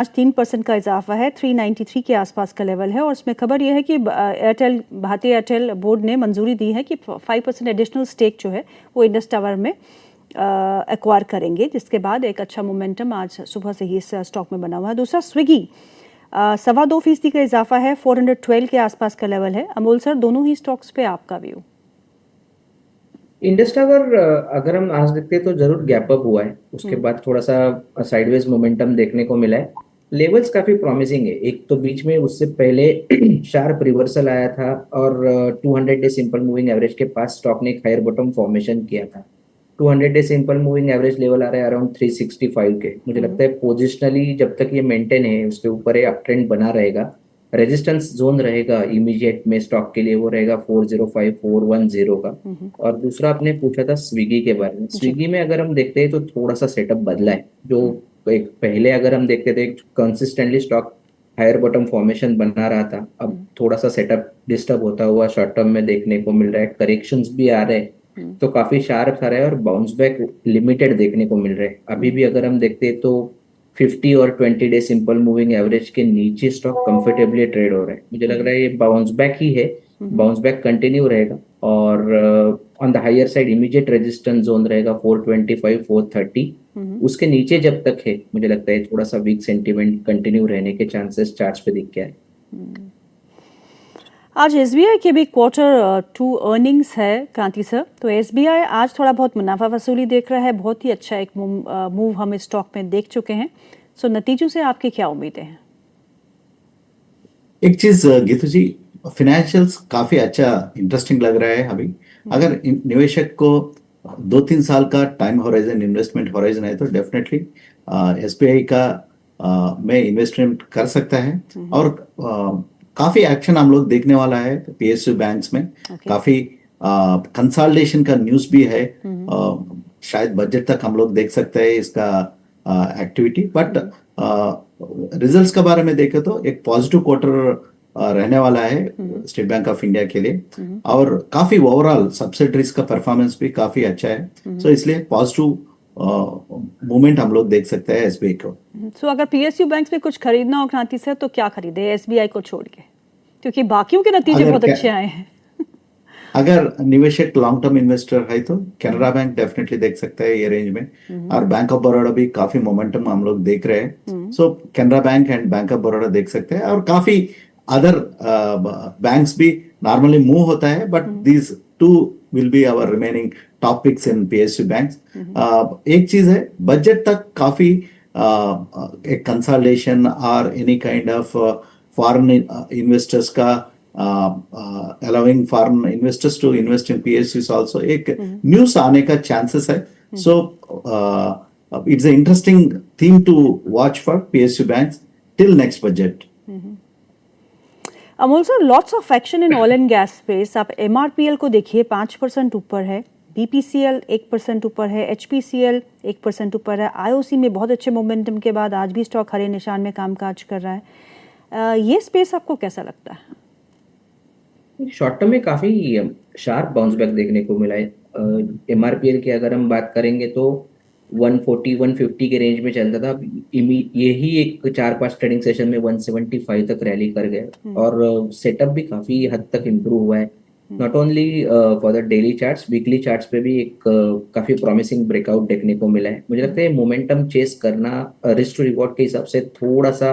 आज 3% का इजाफा है, 393 के आसपास का लेवल है। और इसमें खबर यह है कि एयरटेल, भारतीय एयरटेल बोर्ड ने मंजूरी दी है कि 5% एडिशनल स्टेक जो है वो इंडस टावर में एक्वायर करेंगे, जिसके बाद एक अच्छा मोमेंटम आज सुबह से ही इस स्टॉक में बना हुआ है। दूसरा स्विगी 2.25% का इजाफा है, 412 के आसपास का लेवल है। अमोल सर, दोनों ही स्टॉक्स पे आपका व्यू? इंडस टावर अगर हम आज देखते हैं तो जरूर गैप अप हुआ है, उसके बाद थोड़ा सा साइडवेज मोमेंटम देखने को मिला है। लेवल्स काफी प्रॉमिसिंग है। एक तो बीच में उससे पहले शार्प रिवर्सल आया था और 200 डे सिंपल मूविंग एवरेज के पास स्टॉक ने एक हायर बॉटम फॉर्मेशन किया था। 200 day simple moving average level आ रहा है अराउंड 365 के। मुझे लगता है पोजिशनली जब तक ये मेंटेन है उसके ऊपर ये अप ट्रेंड बना रहेगा। रेजिस्टेंस जोन रहेगा इमीडिएट में स्टॉक के लिए, वो रहेगा 405 410 का। और दूसरा आपने पूछा था स्विगी के बारे में। जी। स्विगी में अगर हम देखते हैं तो थोड़ा सा सेटअप बदला है। जो एक पहले अगर हम देखते थे consistently stock higher bottom formation बना रहा था, अब थोड़ा सा सेटअप डिस्टर्ब होता हुआ शॉर्ट टर्म में देखने को मिल रहा है। करेक्शंस भी आ रहे हैं तो काफी शार्प आ रहा है और बाउंस बैक लिमिटेड देखने को मिल रहा है। अभी भी अगर हम देखते हैं तो 50 और 20 डे सिंपल मूविंग एवरेज के नीचे स्टॉक कंफर्टेबली ट्रेड हो रहा है। मुझे लग रहा है ये बाउंस बैक ही है, बाउंस बैक कंटिन्यू रहेगा। और on the higher side immediate resistance zone रहेगा 425 430। उसके नीचे जब तक है मुझे लगता है थोड़ा सा वीक सेंटीमेंट कंटिन्यू रहने के चांसेस चार्ट्स पे दिख गया है। आज एसबीआई के भी Q2 अर्निंग्स है क्रांति सर, तो एसबीआई आज थोड़ा बहुत मुनाफा वसूली देख रहा है। बहुत ही अच्छा एक मूव हम इस स्टॉक में देख चुके हैं। सो नतीजों से आपकी क्या उम्मीदें हैं? एक चीज गीतू जी, फिनेंशियल्स काफी अच्छा इंटरेस्टिंग लग रहा है अभी। अगर निवेशक को 2-3 साल का टाइम होराइजन, इन्वेस्टमेंट होराइजन है तो डेफिनेटली एसबीआई का में इन्वेस्टमेंट कर सकता है। और काफी एक्शन हम लोग देखने वाला है पीएसयू बैंक्स में। काफी कंसोलिडेशन का न्यूज भी है। शायद बजट तक हम लोग देख सकते हैं इसका एक्टिविटी। बट रिजल्ट्स के बारे में देखें तो एक पॉजिटिव क्वार्टर रहने वाला है स्टेट बैंक ऑफ इंडिया के लिए। और काफी ओवरऑल सब्सिडरीज का परफॉर्मेंस भी काफी अच्छा है। सो इसलिए पॉजिटिव मूवमेंट हम लोग देख सकते हैं एसबीआई को। सो अगर पीएसयू बैंक्स में कुछ खरीदना हो क्रांति सर, तो क्या खरीदे एसबीआई को छोड़ के, क्योंकि बाकियों के नतीजे बहुत अच्छे आए हैं? अगर निवेशक लॉन्ग टर्म इन्वेस्टर है तो कैनरा बैंक डेफिनेटली देख सकता है ये रेंज में। और बैंक ऑफ बड़ौदा भी काफी मोमेंटम हम लोग देख रहे हैं। So Canara bank and bank of Baroda देख सकते हैं। और काफी अदर बैंक्स भी नॉर्मली मूव होता है, but these two will be our remaining top picks in PSU banks. एक चीज है, बजट तक काफी एक कंसोलिडेशन और any kind of foreign investors का allowing foreign investors to invest in PSUs also एक न्यूज आने का चांसेस है। So it's an interesting theme to watch for PSU banks till next budget. Amol sir, lots of action in oil and gas space. आप MRPL को देखिए, 5% ऊपर है। BPCL 1% ऊपर है। एचपीसीएल 1% ऊपर है। आईओसी में बहुत अच्छे मोमेंटम के बाद आज भी स्टॉक हरे निशान में कामकाज कर रहा है। ये स्पेस आपको कैसा लगता है? शॉर्ट टर्म में काफी शार्प बाउंस बैक देखने को मिला है। एमआरपीएल की अगर हम बात करेंगे तो 140 150 के रेंज में चलता था। यही एक 4-5 ट्रेडिंग सेशन में 175 तक रैली कर गया और सेटअप भी काफी हद तक इम्प्रूव हुआ है। Not only for the daily charts, weekly charts पे भी एक काफी प्रॉमिसिंग ब्रेकआउट देखने को मिला है। मुझे लगता है मोमेंटम चेस करना रिस्क टू रिवॉर्ड के हिसाब से थोड़ा सा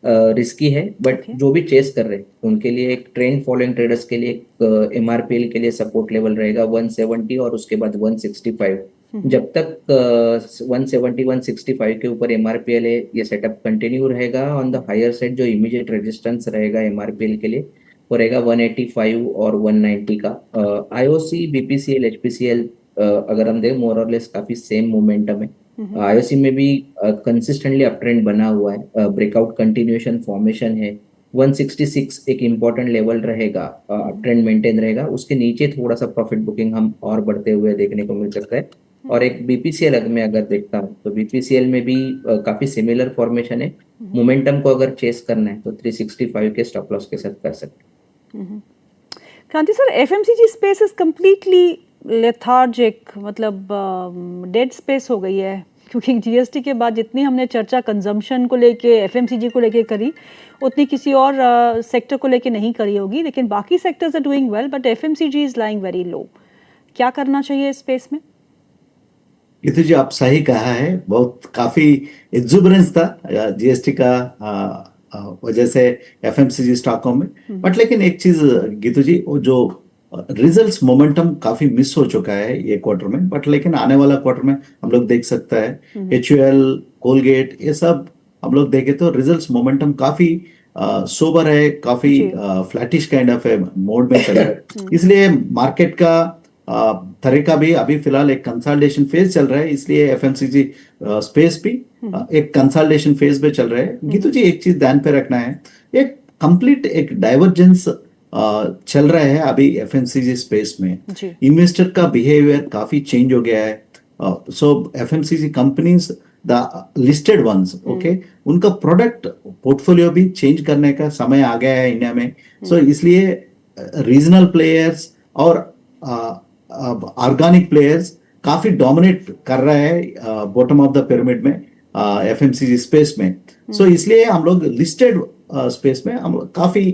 रिस्की है, बट जो भी चेस कर रहे हैं उनके लिए, एक ट्रेंड फॉलोइंग ट्रेडर्स के लिए एमआरपीएल के लिए सपोर्ट लेवल रहेगा 170 और उसके बाद 165। जब तक 170 165 के ऊपर एमआरपीएल है, ये सेटअप कंटिन्यू रहेगा। ऑन द हायर साइड जो इमीडिएट रेजिस्टेंस रहेगा एमआरपीएल के लिए वो रहेगा 185 और 190 का। आईओसी, बीपीसीएल, एचपीसीएल अगर हम देखें मोर और लेस काफी सेम मोमेंटम है। आईओसी में भी कंसिस्टेंटली अप ट्रेंड बना हुआ है, ब्रेकआउट कंटिन्यूएशन फॉर्मेशन है। 166 एक इम्पोर्टेंट लेवल रहेगा, अप ट्रेंड मेंटेन रहेगा। उसके नीचे थोड़ा सा प्रॉफिट बुकिंग हम और बढ़ते हुए देखने को मिल सकता है। और एक बीपीसीएल में अगर देखता हूँ तो बीपीसीएल में भी काफी सिमिलर फॉर्मेशन है। मोमेंटम को अगर चेस करना है तो 365 के स्टॉप लॉस के साथ कर सकते हैं। क्रांति sir, FMCG space is completely lethargic, मतलब डेड स्पेस हो गई है। क्योंकि जीएसटी के बाद जितनी हमने चर्चा कंजम्पशन को लेके, एफएमसीजी को लेके करी, उतनी किसी और सेक्टर को लेके नहीं करी होगी। लेकिन बाकी sectors are doing well, but FMCG is lying very low. क्या करना चाहिए इस स्पेस में? गीतू जी, आप सही कहा है, बहुत काफी एक्सुबरेंस था जीएसटी का वजह से एफएमसीजी स्टॉकों में। बट लेकिन एक चीज गीतू जी, वो जो रिजल्ट्स मोमेंटम काफी मिस हो चुका है ये क्वार्टर में, बट लेकिन आने वाला क्वार्टर में हम लोग देख सकता है एचयूएल, कोलगेट, ये सब हम लोग देखे तो रिजल्ट्स मोमेंटम काफी सोबर है, काफी फ्लैटिश काइंड ऑफ मोड में चल रहा है। इसलिए मार्केट का तरीका भी अभी फिलहाल एक कंसोलिडेशन फेज चल रहा है, इसलिए एफएमसीजी स्पेस भी एक कंसोलिडेशन फेज पे चल रहा है। गीतू जी, एक चीज ध्यान पे रखना है, एक कंप्लीट एक डाइवर्जेंस चल रहा है अभी एफएमसीजी स्पेस में। इन्वेस्टर का बिहेवियर काफी चेंज हो गया है। So FMCG companies, the listed ones, okay, उनका प्रोडक्ट पोर्टफोलियो भी चेंज करने का समय आ गया है इंडिया में। सो इसलिए रीजनल प्लेयर्स और ऑर्गेनिक प्लेयर्स काफी डोमिनेट कर रहा है बॉटम ऑफ द पिरामिड में एफएमसीजी स्पेस में। सो इसलिए हम लोग लिस्टेड स्पेस में हम लोग काफी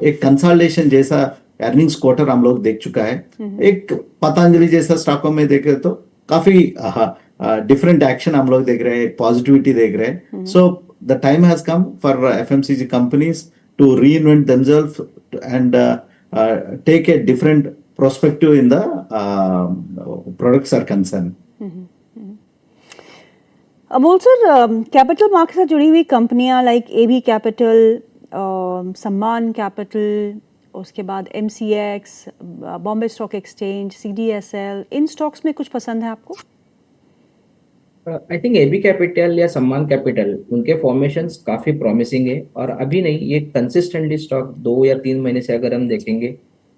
एक कंसोलिडेशन जैसा अर्निंग्स क्वार्टर हम लोग देख चुका है। एक पतंजलि जैसा स्टॉकों में देखे तो काफी डिफरेंट एक्शन हम लोग देख रहे हैं, पॉजिटिविटी देख रहे हैं। So the time has come for FMCG companies to reinvent themselves and take a different perspective in the products are concerned. Amol sir, capital market से जुड़ी हुई कंपनियां like AB capital, Samman capital, उसके बाद MCX, Bombay stock exchange, CDSL, इन stocks में कुछ पसंद है आपको? आई थिंक एबी कैपिटल या सम्मान कैपिटल, उनके फॉर्मेशंस काफी प्रॉमिसिंग है। और अभी नहीं, ये कंसिस्टेंटली स्टॉक 2 या 3 महीने से अगर हम देखेंगे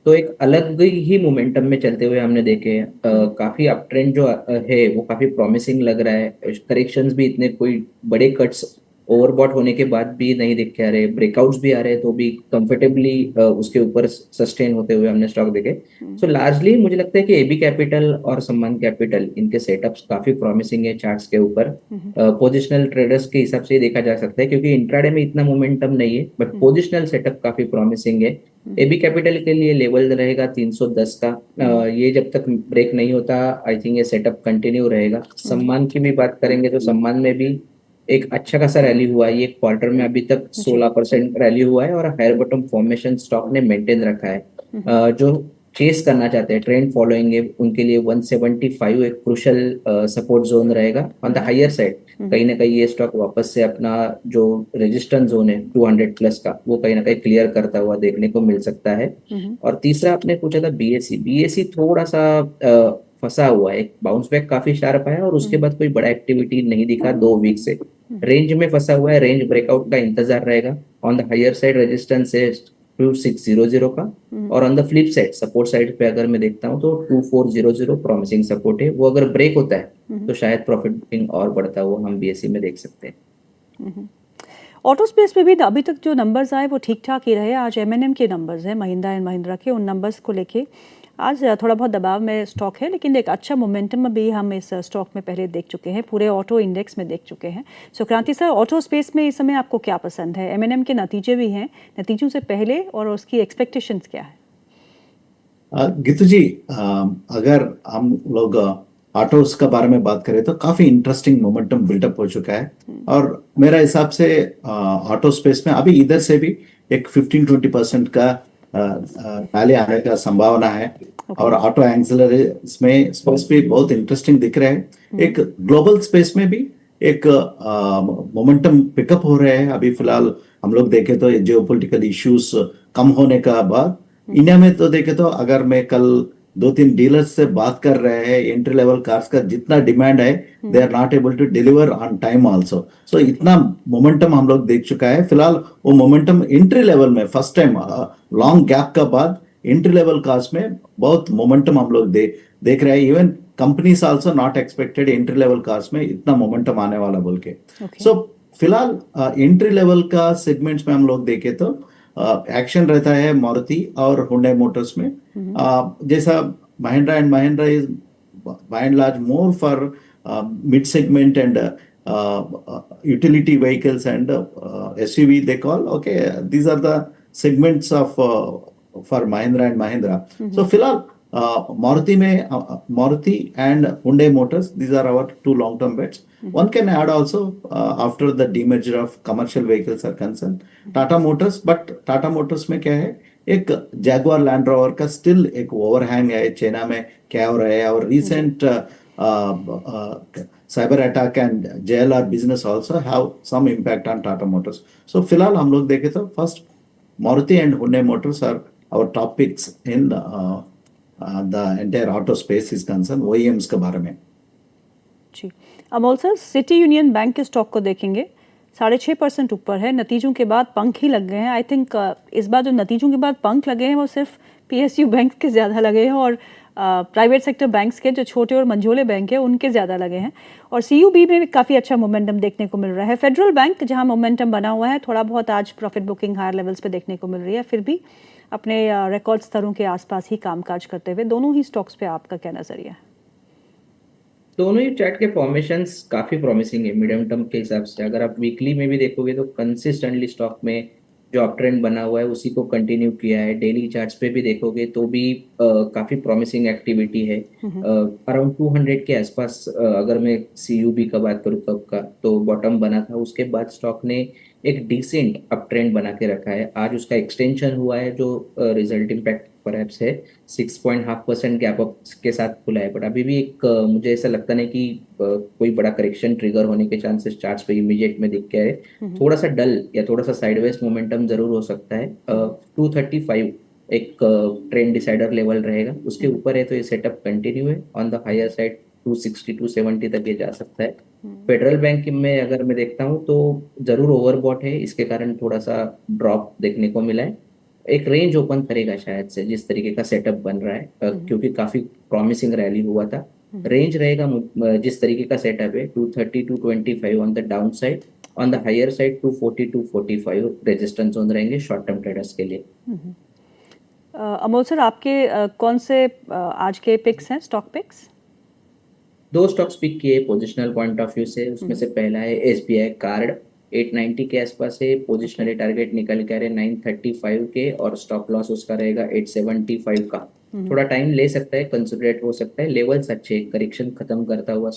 तो एक अलग ही मोमेंटम में चलते हुए हमने देखे हैं। काफी अप ट्रेंड जो है वो काफी प्रॉमिसिंग लग रहा है। करेक्शंस भी इतने कोई बड़े कट्स ओवरबॉट होने के बाद भी नहीं दिख के आ रहे, ब्रेकआउट्स भी आ रहे तो भी कंफर्टेबली उसके ऊपर सस्टेन होते हुए हमने स्टॉक देखे। सो लार्जली मुझे लगता है कि एबी कैपिटल और सम्मान कैपिटल, इनके सेटअप्स काफी प्रॉमिसिंग है चार्ट्स के ऊपर। पोजिशनल ट्रेडर्स के हिसाब से देखा जा सकता है, क्योंकि इंट्राडे में इतना मोमेंटम नहीं है, बट पोजिशनल सेटअप काफी प्रॉमिसिंग है। एबी कैपिटल के लिए लेवल रहेगा 310 का, ये जब तक ब्रेक नहीं होता आई थिंक ये सेटअप कंटिन्यू रहेगा। सम्मान की भी बात करेंगे तो सम्मान में भी एक अच्छा खासा रैली हुआ है, ये क्वार्टर में अभी तक 16% रैली हुआ है और हायर बॉटम फॉर्मेशन स्टॉक ने मेंटेन रखा है। जो चेस करना चाहते हैं, ट्रेंड फॉलोइंग है, उनके लिए 175 एक क्रूशल सपोर्ट जोन रहेगा ऑन द हायर साइड। कहीं ना कहीं ये स्टॉक वापस से अपना जो रेजिस्टेंस जोन है 200 प्लस का, वो कहीं ना कहीं क्लियर करता हुआ देखने को मिल सकता है। और तीसरा आपने पूछा था बीएसई थोड़ा सा फंसा हुआ है, एक बाउंस बैक काफी शार्प आया और उसके बाद कोई बड़ा एक्टिविटी नहीं दिखा 2 वीक से, रेंज में फंसा हुआ है। रेंज ब्रेकआउट का इंतजार रहेगा। On the higher side resistance है 2600 का, और on the flip side support side पे अगर मैं देखता हूँ तो 2400 प्रॉमिसिंग सपोर्ट है। वो अगर ब्रेक होता है तो शायद प्रॉफिट बुकिंग और बढ़ता हुआ हम बीएसई में देख सकते हैं। ऑटो स्पेस में भी अभी तक जो नंबर्स आए वो ठीक ठाक ही रहे। आज एमएनएम के नंबर्स हैं, महिंद्रा एंड महिंद्रा के, उन नंबर्स को लेके आज थोड़ा बहुत दबाव में स्टॉक है, लेकिन एक अच्छा मोमेंटम भी हम इस स्टॉक में पहले देख चुके हैं, पूरे ऑटो इंडेक्स में देख चुके हैं। सो क्रांति सर, ऑटो स्पेस में इस समय आपको क्या पसंद है? एमएनएम के नतीजे भी हैं, नतीजों से पहले और उसकी एक्सपेक्टेशंस क्या है? गीतू जी, अगर हम लोग ऑटोस का बारे में बात करें तो काफी इंटरेस्टिंग मोमेंटम बिल्डअप हो चुका है। और मेरा हिसाब से ऑटो स्पेस में अभी इधर से भी एक 15-20% का रैली आने का संभावना है। और ऑटो एक्सेलरेटर्स में स्पेस भी बहुत इंटरेस्टिंग दिख रहा है। एक ग्लोबल स्पेस में भी एक मोमेंटम पिकअप हो रहा है। अभी फिलहाल हम लोग देखें तो जियोपॉलिटिकल इश्यूज कम होने का बाद इंडिया में तो देखें तो अगर मैं कल 2-3 डीलर्स से बात कर रहे हैं, एंट्री लेवल कार्स का जितना डिमांड है they are not able to deliver on time also. So इतना मोमेंटम हम लोग देख चुका है। फिलहाल वो मोमेंटम एंट्री लेवल में फर्स्ट टाइम लॉन्ग गैप का बाद एंट्री लेवल कार्स में बहुत मोमेंटम हम लोग देख रहे हैं। Even companies also not expected entry level cars में इतना मोमेंटम आने वाला बोल के। सो फिलहाल एंट्री लेवल का सेगमेंट्स में हम लोग देखें तो एक्शन रहता है मारुति और हुंडई मोटर्स में। जैसा Mahindra and Mahindra is by and large more for mid segment and utility vehicles and SUV they call. Okay, these are the segments of for Mahindra and Mahindra. So फिलहाल Maruti में Maruti and Hyundai Motors, these are our two long-term bets. One can add also after the demerger of commercial vehicles are concerned, Tata Motors. But Tata Motors में क्या है, एक Jaguar Land Rover का still एक overhang है China में क्या हो रहा है, और recent cyber attack and JLR business also have some impact on Tata Motors. So फिलहाल हम लोग देखें तो first Maruti and Hyundai Motors are our top picks in the entire auto space is concerned, OEMs के बारे में. जी, Amol sir, city union bank के स्टॉक को देखेंगे 6.5% ऊपर है, नतीजों के बाद पंख ही लग गए हैं. आई थिंक इस बार जो नतीजों के बाद पंख लगे हैं वो सिर्फ PSU बैंक के ज़्यादा लगे हैं और प्राइवेट सेक्टर बैंक्स के जो छोटे और मंझोले बैंक हैं उनके ज़्यादा लगे हैं. और CUB में भी काफ़ी अच्छा मोमेंटम देखने को मिल रहा है. फेडरल बैंक जहां मोमेंटम बना हुआ है, थोड़ा बहुत आज प्रॉफिट बुकिंग हायर लेवल्स पे देखने को मिल रही है, फिर भी अपने रिकॉर्ड स्तरों के आसपास ही कामकाज करते हुए. दोनों ही स्टॉक्स पे आपका क्या नजरिया है? दोनों ही चार्ट के फॉर्मेशंस काफी प्रॉमिसिंग है मीडियम टर्म के हिसाब से. अगर आप वीकली में भी देखोगे तो कंसिस्टेंटली स्टॉक में जो अप ट्रेंड बना हुआ है उसी को कंटिन्यू किया है. डेली चार्ट्स पे भी देखोगे तो भी काफी प्रॉमिसिंग एक्टिविटी है. अराउंड 200 के आसपास अगर मैं CUB का बात करूँ कब का, तो बॉटम बना था, उसके बाद स्टॉक ने एक डिसेंट अप ट्रेंड बना के रखा है. आज उसका एक्सटेंशन हुआ है जो रिजल्ट इम्पैक्ट परहैप्स है 6.5% गैप अप के साथ खुला है. बट अभी भी एक मुझे ऐसा लगता नहीं कि कोई बड़ा करेक्शन ट्रिगर होने के चांसेस चार्ट्स पे इमीडिएट में दिख गया है. थोड़ा सा डल या थोड़ा सा साइडवेज मोमेंटम जरूर हो सकता है. 235 एक ट्रेंड डिसाइडर लेवल रहेगा, उसके ऊपर है तो ये सेटअप कंटिन्यू है. ऑन द हायर साइड 260 270 तक ये जा सकता है. फेडरल बैंक में अगर मैं देखता हूँ तो जरूर ओवरबॉट है, इसके कारण थोड़ा सा ड्रॉप देखने को मिला है. एक रेंज ओपन करेगा शायद से, जिस तरीके का सेटअप बन रहा है, क्योंकि काफी प्रॉमिसिंग रैली हुआ था. रेंज रहेगा जिस तरीके का सेटअप है 230 225 on the down side, on the higher side 240 245 resistance zone रहेंगे शॉर्ट टर्म ट्रेडर्स के लिए. अमोल सर, आपके कौन से आज के पिक्स हैं, स्टॉक पिक्स? 2 स्टॉक्स पिक किए पोजिशनल पॉइंट ऑफ व्यू से. उसमें से पहला है SBI कार्ड, 890 के आसपास है. पोजिशनली टारगेट निकल के आ रहे 935 के, और स्टॉप लॉस उसका रहेगा 875 का. थोड़ा टाइम ले सकता है, कंसिडरेट हो सकता है. लेवल्स अच्छे, करेक्शन खत्म करता हुआ